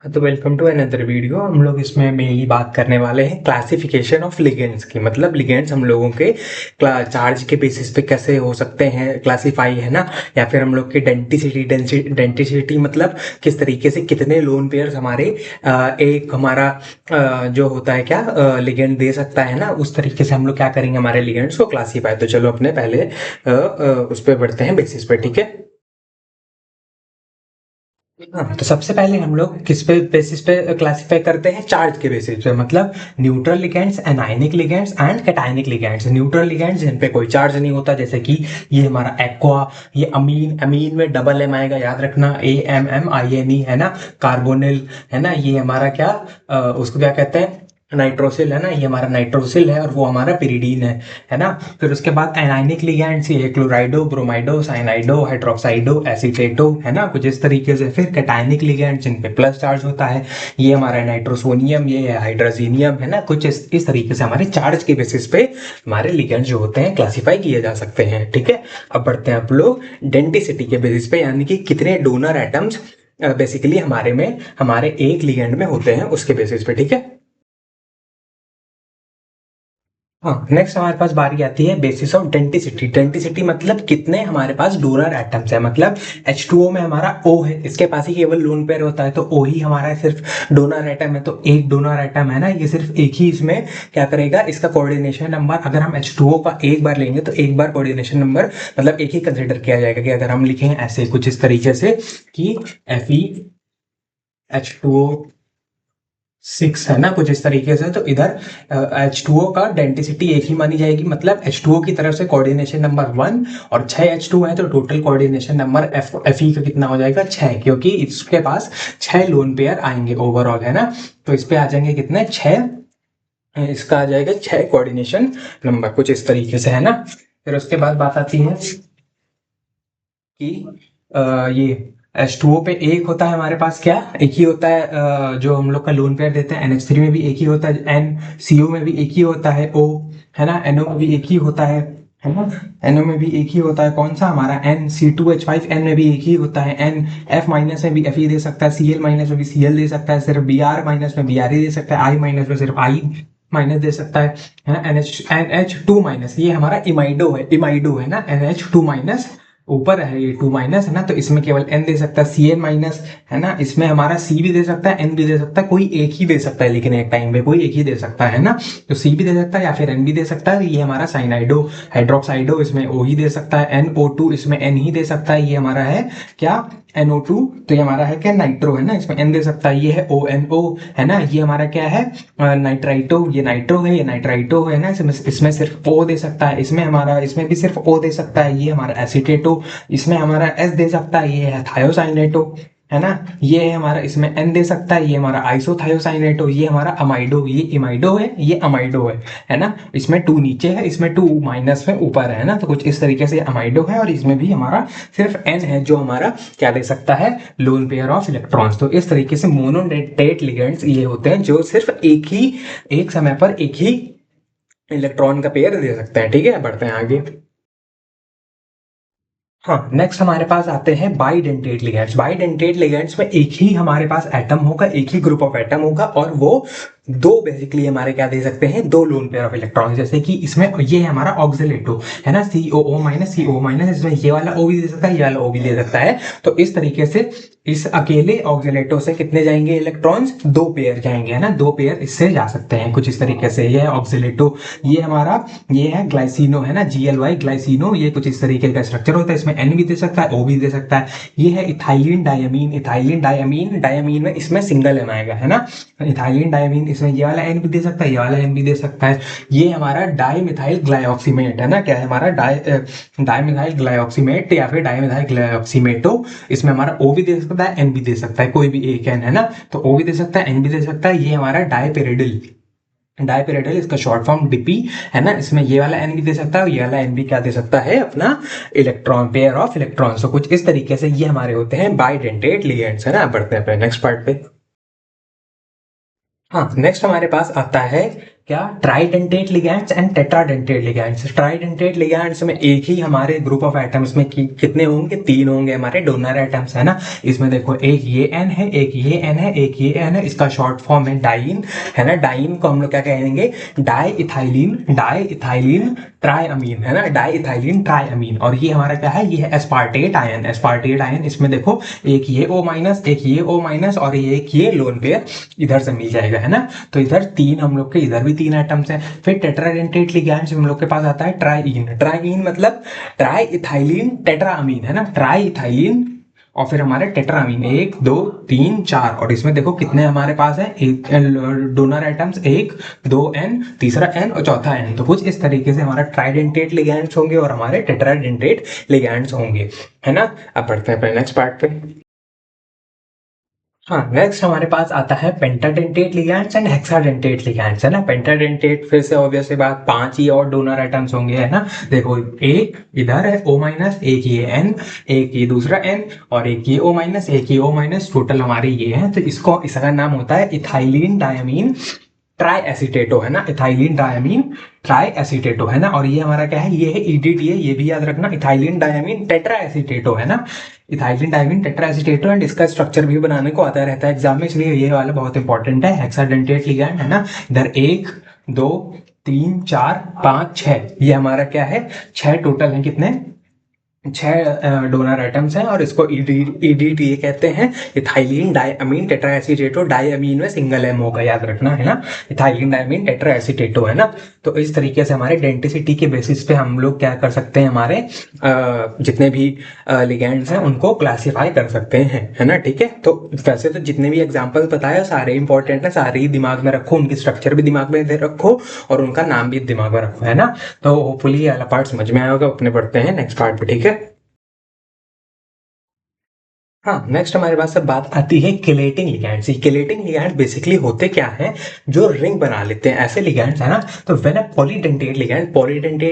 तो welcome to another video. हम लोग इसमें मेनली बात करने वाले हैं क्लासिफिकेशन ऑफ लिगेंड्स की। मतलब लिगेंड्स हम लोगों के चार्ज के बेसिस पे कैसे हो सकते हैं क्लासिफाई, है ना। या फिर हम लोग की डेंटिसिटी मतलब किस तरीके से कितने लोन पेयर्स हमारे एक हमारा जो होता है क्या लिगेंड दे सकता है ना, उस तरीके से हम लोग क्या करेंगे हमारे लिगेंड्स को क्लासीफाई। तो चलो अपने पहले उस पर बढ़ते हैं बेसिस पे, ठीक है। हाँ, तो सबसे पहले हम लोग किस पे बेसिस पे क्लासिफाई करते हैं? चार्ज के बेसिस पे। मतलब neutral ligands, anionic ligands and cationic ligands. Neutral ligands जिन पे कोई चार्ज नहीं होता, जैसे कि ये हमारा एक्वा, ये अमीन, अमीन में डबल एम आएगा, याद रखना, AMMINE, है ना। कार्बोनिल, है ना, ये हमारा क्या उसको क्या कहते हैं, नाइट्रोसिल, है ना, ये हमारा नाइट्रोसिल है और वो हमारा पिरिडीन है ना। फिर उसके बाद एनाइनिक लिगैंड्स, ये क्लोराइडो, ब्रोमाइडो, साइनाइडो, हाइड्रोक्साइडो, एसीटेटो, है ना, कुछ इस तरीके से। फिर कैटायनिक लिगैंड्स जिन पे प्लस चार्ज होता है, ये हमारा नाइट्रोसोनियम, ये है हाइड्रोजीनियम, है ना। कुछ इस तरीके से हमारे चार्ज के बेसिस पे हमारे लिगैंड्स जो होते हैं क्लासीफाई किए जा सकते हैं, ठीक है। अब बढ़ते हैं आप लोग डेंटिसिटी के बेसिस पे, यानी कि कितने डोनर एटम्स बेसिकली हमारे में हमारे एक लिगेंड में होते हैं, उसके बेसिस पे, ठीक है। हाँ, नेक्स्ट हमारे पास बारी आती है बेसिस ऑफ डेंटिसिटी। डेंटिसिटी मतलब कितने हमारे पास डोनर एटम्स है। मतलब H2O में हमारा O है, इसके पास ही केवल लोन पेयर होता है, तो O ही हमारा सिर्फ डोनर एटम है। तो एक डोनर एटम है ना, ये सिर्फ एक ही इसमें क्या करेगा, इसका कोऑर्डिनेशन नंबर, अगर हम H2O का एक बार लेंगे तो एक बार कोऑर्डिनेशन नंबर मतलब एक ही कंसिडर किया जाएगा। कि अगर हम लिखें ऐसे कुछ इस तरीके से कि Fe H2O 6, है ना, कुछ इस तरीके से, तो इधर H2O का डेंटिसिटी एक ही मानी जाएगी। मतलब H2O की तरफ से कोऑर्डिनेशन नंबर 1 और 6 H2O है, तो टोटल कोऑर्डिनेशन नंबर Fe का कितना हो जाएगा, 6, क्योंकि इसके पास 6 लोन पेयर आएंगे ओवरऑल, है ना। तो इस पे आ जाएंगे कितने, 6। इसका आ जाएगा 6 कोऑर्डिनेशन नंबर, कुछ इस तरीके से, है ना। फिर उसके बाद बात आती है कि ये H2O पे एक होता है हमारे पास, क्या एक ही होता है, जो हम लोग का लोन पेयर देते हैं NH3 में भी एक ही होता है, NCO में भी एक ही होता है O, है ना, NO में भी एक ही होता है ना। NO में भी एक ही होता है, कौन सा हमारा NC2H5N में भी एक ही होता है, NF माइनस में भी Fe दे सकता है, Cl माइनस में भी Cl दे सकता है, सिर्फ Br माइनस में Br ही दे सकता है, I माइनस में सिर्फ I माइनस दे सकता है ना। NH2 माइनस, ये हमारा इमाइडो है ना, NH2 माइनस ऊपर है, ये 2 माइनस है ना, तो इसमें केवल N दे सकता है, Cn माइनस, है ना। इसमें हमारा C भी दे सकता है, N भी दे सकता है, कोई एक ही दे सकता है, लेकिन एक टाइम पे कोई एक ही दे सकता है ना। तो C भी दे सकता है या फिर N भी दे सकता है। ये हमारा साइनाइडो, हाइड्रोक्साइडो, इसमें O ही दे सकता है, NO2 इसमें N ही दे सकता है। ये हमारा है क्या, NO2, तो ये हमारा है क्या, नाइट्रो, है ना, इसमें N दे सकता है। ये है ONO, है ना, ये हमारा क्या है, नाइट्राइटो, ये नाइट्रो है, ये नाइट्राइटो है ना। इसमें सिर्फ O दे सकता है, इसमें हमारा, इसमें भी सिर्फ O दे सकता है। ये हमारा एसीटेटो, इसमें हमारा S दे सकता है, ये है थायोसाइनेटो, है ना। ये है हमारा, इसमें N दे सकता है, ये हमारा आइसोथायोसाइनेटो, ये हमारा अमाइडो, ये इमाइडो है, ये अमाइडो है ना। इसमें 2 नीचे है, इसमें 2 माइनस में ऊपर है ना। तो कुछ इस तरीके से अमाइडो है, और इसमें भी हमारा सिर्फ N है, जो हमारा क्या दे सकता है, लोन पेयर ऑफ इलेक्ट्रॉन्स। तो इस तरीके से मोनोनेटेट लिगेंड्स ये होते हैं जो सिर्फ एक समय पर एक ही इलेक्ट्रॉन का पेयर दे सकते हैं, ठीक है। बढ़ते हैं आगे। हाँ, नेक्स्ट हमारे पास आते हैं बाइडेंटेट लिगेंड्स। बाइडेंटेट लिगेंड्स में एक ही हमारे पास एटम होगा, एक ही ग्रुप ऑफ एटम होगा, और वो दो बेसिकली हमारे क्या दे सकते हैं, दो लोन पेयर ऑफ इलेक्ट्रॉन। जैसे कि इसमें ये है हमारा ऑक्सिलेटो, है ना, COO-CO-, इसमें ये वाला O भी दे सकता है, ये वाला O भी दे सकता है। तो इस तरीके से इस अकेले ऑक्सिलेटो से कितने जाएंगे इलेक्ट्रॉन्स, 2 पेयर जाएंगे, है ना, 2 पेयर इससे जा सकते हैं, कुछ इस तरीके से। ये है ऑक्सिलेटो, ये हमारा, ये है ग्लाइसिनो, है ना, GLY ग्लाइसिनो, ये कुछ इस तरीके का स्ट्रक्चर होता है। इसमें N भी दे सकता है, O भी दे सकता है। ये है इथाइलिन डायमीन, डायमीन में इसमें सिंगल M आएगा, है ना। इथाइलिन डायमीन, इसमें ये वाला N भी दे सकता है, ये वाला N भी दे सकता है। ये हमारा डाइमिथाइल ग्लाइऑक्सीमेट, है ना, क्या है हमारा, डाइमिथाइल ग्लाइऑक्सीमेट या फिर डाइमिथाइल ग्लाइऑक्सीमेटो। इसमें हमारा O भी दे सकता है, N भी दे सकता है, कोई भी एक N, है ना। तो O भी दे सकता है, N भी दे सकता है। ये हमारा डायपेरिडिल, डायपेरिडल इसका शॉर्ट फॉर्म डिपी, है ना। इसमें ये वाला N भी दे सकता है, ये वाला N भी क्या दे सकता है, अपना इलेक्ट्रॉन, पेयर ऑफ इलेक्ट्रॉन। तो कुछ इस तरीके से ये हमारे होते हैं बाइडेंटेट लिगेंड्स, है ना। बढ़ते हैं अपने नेक्स्ट पार्ट पे। हाँ, नेक्स्ट हमारे पास आता है क्या, tridentate ligands and tetradentate ligands. Tridentate ligands में एक ही हमारे ग्रुप ऑफ एटम्स में कितने होंगे, 3 होंगे हमारे डोनर एटम्स, है ना। इसमें देखो एक ये एन है, एक ये एन है, एक ये एन है, इसका शॉर्ट फॉर्म है डाइन, है ना। डाइन को हम लोग क्या कहेंगे, डाई इथाइलिन ट्राइअमीन, है ना, डाई इथाइलिन ट्राइअमीन। और ये हमारा क्या है, ये है एस्पार्टेट आयन। एस्पार्टेट आयन, इसमें देखो एक ये O माइनस, एक ये O माइनस और एक ये लोन पेयर इधर से मिल जाएगा, है ना। तो इधर 3 हम लोग के, इधर भी 3 एटम्स हैं। फिर टेट्राडेंटेट लिगैंड्स हम लोग के पास आता है ट्राईइन। ट्राईइन मतलब ट्राई इथाइलिन टेट्राअमीन, है ना, ट्राई इथाइलिन और फिर हमारे टेट्रामीन 1 2 3 4। और इसमें देखो कितने हमारे पास है, एक डोनर एटम्स 1 2 n, तीसरा n और चौथा n। तो कुछ इस तरीके से हमारा ट्राइडेंटेट लिगैंड्स होंगे और हमारे टेट्राडेंटेट लिगैंड्स होंगे, है ना। अब बढ़ते हैं अपने नेक्स्ट पार्ट पे। हाँ, नेक्स्ट हमारे पास आता है पेंटाडेंटेट लिगैंड्स एंड हेक्साडेंटेट लिगैंड्स, है ना। पेंटाडेंटेट फिर से ऑब्वियस बात 5 ही और डोनर एटम्स होंगे, है ना। देखो एक इधर है O माइनस, एक ये N, एक ये दूसरा N और एक ये O माइनस, एक ये O माइनस, टोटल हमारे ये हैं। तो इसका नाम होता है इथाइलिन डायमीन ट्राई एसीटेटो, है ना, इथाइलिन डायमीन ट्राई एसीटेटो, है ना। और ये हमारा क्या है, ये है EDTA, ये भी याद रखना, इथाइलिन डायमीन टेट्रा एसीटेटो, है ना। इथाइलिन डायमीन टेट्रा एसीटेटो एंड इसका स्ट्रक्चर भी बनाने को आता रहता है एग्जाम में, इसलिए ये वाला बहुत इंपॉर्टेंट है। हेक्साडेंटेट लिगैंड, है ना, इधर 1 2 3 4 5 6, ये हमारा क्या है, 6 टोटल है, कितने, 6 डोनर एटम्स हैं। और इसको EDTA कहते हैं, इथाइलिन डायमीन टेट्रा एसीटेटो। डायमीन में सिंगल M होगा, याद रखना, है ना, इथाइलिन डायमीन टेट्रा एसीटेटो, है ना। तो इस तरीके से हमारे डेंटिसिटी के बेसिस पे हम लोग क्या कर सकते हैं, हमारे जितने भी लिगैंड्स हैं उनको क्लासीफाई कर सकते हैं, है ना, ठीक है। तो वैसे तो जितने भी एग्जाम्पल्स बताए सारे इंपॉर्टेंट है, सारे ही दिमाग में रखो, उनकी स्ट्रक्चर भी दिमाग में रखो और उनका नाम भी दिमाग में रखो, है ना। तो होपफुली ये वाला पार्ट समझ में आया होगा। अपने बढ़ते हैं नेक्स्ट पार्ट पे, ठीक है। हाँ, नेक्स्ट हमारे पास अब बात आती है chelating ligands. Chelating ligands basically होते क्या हैं, जो रिंग बना लेते हैं, ऐसे लिगैंड्स, है ना। तो व्हेन अ पॉलीडेंटेट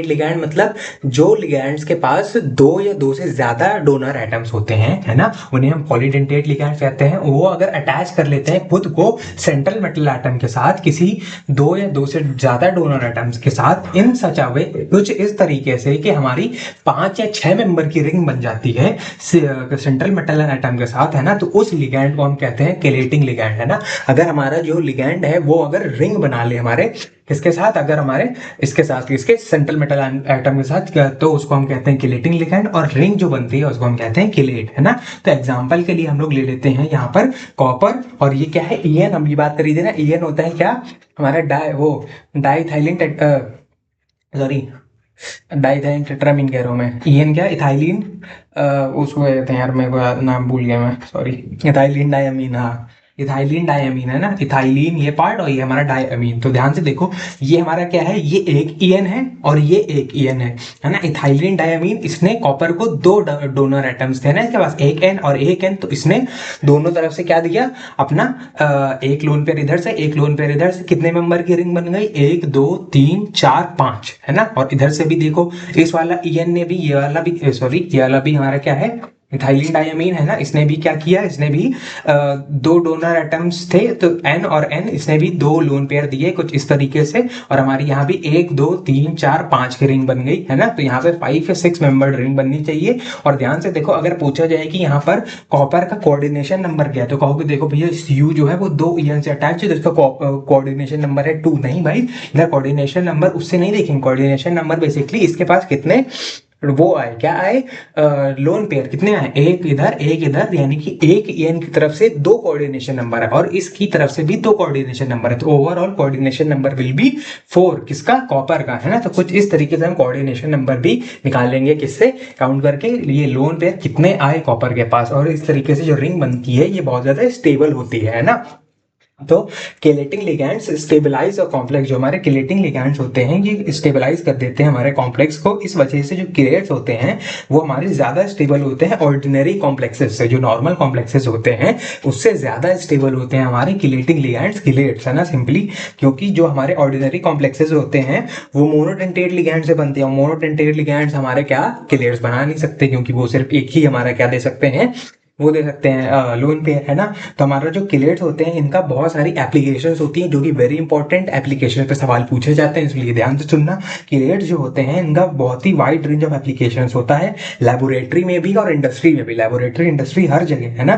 लिगैंड मतलब जो लिगैंड्स के पास 2 या 2 से ज्यादा डोनर एटम्स होते हैं, है ना, उन्हें हम पॉलीडेंटेट लिगैंड्स कहते हैं। वो अगर अटैच कर लेते हैं खुद को सेंट्रल मेटल एटम के साथ, किसी 2 या 2 से ज्यादा डोनर एटम्स के साथ, इन सच अ वे, कुछ इस तरीके से कि हमारी 5 या 6 मेंबर की रिंग बन जाती है सेंट्रल मेटल एटम के साथ, है ना। तो उस लिगैंड को हम कहते हैं केलेटिंग लिगैंड, है ना। अगर हमारा जो लिगैंड है वो अगर रिंग बना ले हमारे किसके साथ, अगर हमारे इसके साथ, इसके सेंट्रल मेटल एटम के साथ, तो उसको हम कहते हैं केलेटिंग लिगैंड। और रिंग जो बनती है उसको हम कहते हैं केलेट, है ना। तो एग्जांपल के लिए हम लोग ले लेते हैं यहाँ पर कॉपर, और ये क्या है, EN। हम ये बात करी थी ना, EN होता है क्या, हमारा डाइथाइलिन, सॉरी, डाइथाइलिन टेट्रामीन कह रहा हूँ मैं, EN क्या, इथाइलिन, उसको कहते हैं यार, मेरे को नाम भूल गया मैं, सॉरी, इथाइलिन डायमीन। हाँ, इथाइलिन डायमीन, है ना, इथाइलिन ये पार्ट और ये हमारा डायमीन। तो ध्यान से देखो, ये हमारा क्या है, ये एक EN है और ये एक EN है ना। इथाइलिन डायमीन, इसने कॉपर को 2 डोनर एटम्स थे ना इसके पास, एक N और एक N। तो इसने दोनों तरफ से क्या दिया अपना, एक लोन पेयर इधर से, एक लोन पेयर इधर से, कितने मेंबर की रिंग बन गई, 1 2 3 4 5, है ना। और इधर से भी देखो, इस वाला EN ने भी, ये वाला भी, सॉरी, ये वाला भी हमारा क्या है, इथाइलिन डायमीन, है ना। इसने भी क्या किया, इसने भी 2 डोनर एटम्स थे, तो N और N, इसने भी 2 लोन पेयर दिए कुछ इस तरीके से। और हमारी यहाँ भी 1 2 3 4 5 की रिंग बन गई, है ना। तो यहाँ पे 5 या 6 मेंबर रिंग बननी चाहिए। और ध्यान से देखो, अगर पूछा जाए कि यहाँ पर कॉपर का कोऑर्डिनेशन नंबर क्या है, तो कहोगे देखो भैया Cu जो है वो 2 EN से अटैच है, तो इसका कोऑर्डिनेशन नंबर है 2। नहीं भाई, इधर कोऑर्डिनेशन नंबर उससे नहीं देखेंगे, कोऑर्डिनेशन नंबर बेसिकली इसके पास कितने वो आए, क्या आए, लोन पेयर कितने आए, एक इधर, यानी कि एक EN की तरफ से 2 कोऑर्डिनेशन नंबर है और इसकी तरफ से भी 2 कोऑर्डिनेशन नंबर है। तो overall coordination number will be 4, किसका, कॉपर का, है ना। तो कुछ इस तरीके से हम कोऑर्डिनेशन नंबर भी निकाल लेंगे, किससे, काउंट करके, ये लोन पेयर कितने आए कॉपर के पास। और इस तरीके से जो रिंग बनती है ये बहुत ज्यादा स्टेबल होती है ना। तो केलेटिंग लिगैंड्स स्टेबलाइज और कॉम्प्लेक्स, जो हमारे केलेटिंग लिगैंड्स होते हैं ये स्टेबलाइज कर देते हैं हमारे कॉम्प्लेक्स को। इस वजह से जो किलेट्स होते हैं वो हमारे ज्यादा स्टेबल होते हैं ऑर्डिनरी कॉम्प्लेक्सेस से। जो नॉर्मल कॉम्प्लेक्सेस होते हैं उससे ज्यादा स्टेबल होते हैं हमारे किलेटिंग लिगैंड्स, किलेट्स, है ना, सिंपली क्योंकि जो हमारे ऑर्डिनरी कॉम्प्लेक्सेस होते हैं वो मोनोडेंटेट लिगैंड से बनते हैं। मोनोडेंटेट लिगैंड्स हमारे क्या, किलेट्स बना नहीं सकते, क्योंकि वो सिर्फ एक ही हमारा क्या दे सकते हैं, वो दे सकते हैं लोन पे, है ना। तो हमारा जो किलेट्स होते हैं इनका बहुत सारी एप्लीकेशंस होती हैं जो कि वेरी इंपॉर्टेंट एप्लीकेशन पे सवाल पूछे जाते हैं, इसलिए ध्यान से सुनना। किलेट्स जो होते हैं इनका बहुत ही वाइड रेंज ऑफ एप्लीकेशंस होता है, लेबोरेटरी में भी और इंडस्ट्री में भी, लेबोरेटरी इंडस्ट्री हर जगह, है ना।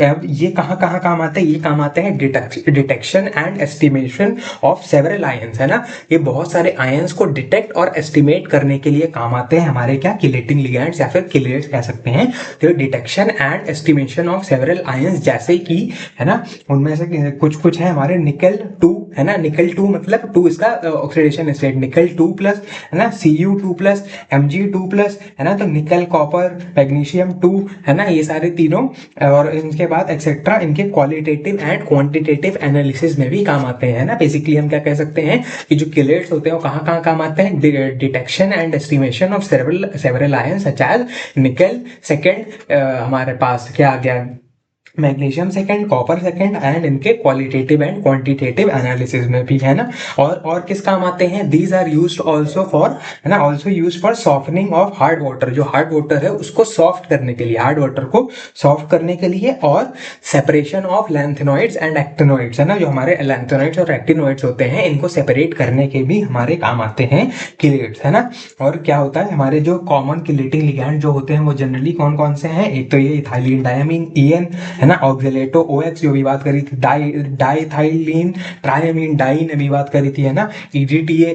अब ये कहाँ कहाँ काम आता है, ये काम आते हैं detection and estimation of several ions, है ना। ये बहुत सारे आयंस को डिटेक्ट और एस्टिमेट करने के लिए काम आते हैं हमारे क्या, किलेटिंग लिगैंड्स या फिर किलेट्स कह सकते हैं। तो detection and estimation of several ions जैसे कि, है ना, उनमें से कुछ कुछ है हमारे निकल 2, है ना। निकल 2 मतलब 2 इसका ऑक्सीडेशन स्टेट, निकल 2+, है ना, Cu2+, Mg2+, है ना। तो निकल, कॉपर, मैग्नीशियम 2, है ना, ये सारे तीनों, और इनके बाद एक्सेट्रा इनके क्वालिटेटिव एंड क्वांटिटेटिव एनालिसिस में भी काम आते हैं, ना। बेसिकली हम क्या कह सकते हैं कि जो किलेट्स होते हैं वो कहाँ कहाँ काम आते हैं, detection and estimation of several ions such as nickel, second हमारे पास क्या आ गया, magnesium second, copper second, and इनके क्वालिटेटिव एंड क्वांटिटेटिव एनालिसिस में भी, है ना। और किस काम आते हैं, these are used also for, है ना, also used for softening of hard water, जो हार्ड वाटर है उसको सॉफ्ट करने के लिए, हार्ड वाटर को सॉफ्ट करने के लिए, और separation of lanthanoids and actinoids, है ना। जो हमारे लैंथेनॉइड्स और एक्टिनॉइड्स होते हैं इनको सेपरेट करने के भी हमारे काम आते हैं किलेट्स, है ना। और क्या होता है, हमारे जो कॉमन किलेटिंग लिगैंड जो होते हैं वो जनरली कौन कौन से हैं, एक तो ये इथाइलिन डायमीन EN, है ना, ऑक्जेलेटो OH जो भी बात करी थी, डाइथाइलिन ट्राइअमीन डाइन अभी बात करी थी, है ना, EDTA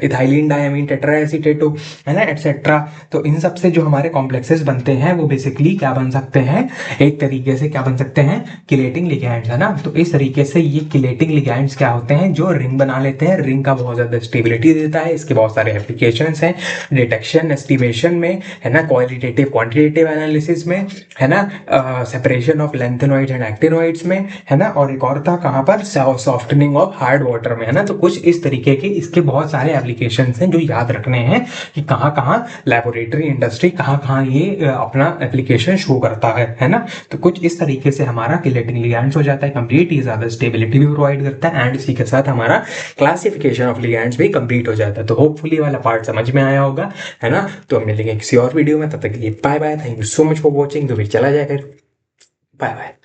इथाइलिन डायमीन टेट्राएसीटेटो, है ना, एटसेट्रा। तो इन सब से जो हमारे कॉम्प्लेक्सेस बनते हैं वो बेसिकली क्या बन सकते हैं, एक तरीके से क्या बन सकते हैं, किलेटिंग लिगैंड्स, है ना। तो इस तरीके से ये किलेटिंग लिगैंड्स क्या होते हैं, जो रिंग बना लेते हैं, रिंग का बहुत ज्यादा स्टेबिलिटी देता है, इसके बहुत सारे एप्लीकेशंस हैं, डिटेक्शन एस्टिमेशन में, है ना, क्वालिटेटिव क्वांटिटेटिव एनालिसिस में, है ना, separation of lanthanoids and actinoids में, है ना, और एक और था कहाँ पर, सॉफ्टनिंग ऑफ हार्ड वाटर में, है ना। तो कुछ इस तरीके के इसके बहुत सारे एप्लीकेशंस हैं जो याद रखने हैं कि कहाँ कहाँ लेबोरेटरी इंडस्ट्री कहाँ कहाँ ये अपना एप्लीकेशन शो करता है ना। तो कुछ इस तरीके से हमारा किलेटिंग लिगैंड्स हो जाता है कंप्लीट, ये ज्यादा स्टेबिलिटी भी प्रोवाइड करता है, एंड इसी के साथ हमारा क्लासिफिकेशन ऑफ लिगैंड्स भी कंप्लीट हो जाता है। तो होपफुली वाला पार्ट समझ में आया होगा, है ना। तो हम मिलेंगे किसी और वीडियो में, तब तक के लिए bye bye, thank you so much for watching. तो फिर चला जाए, फिर बाय बाय।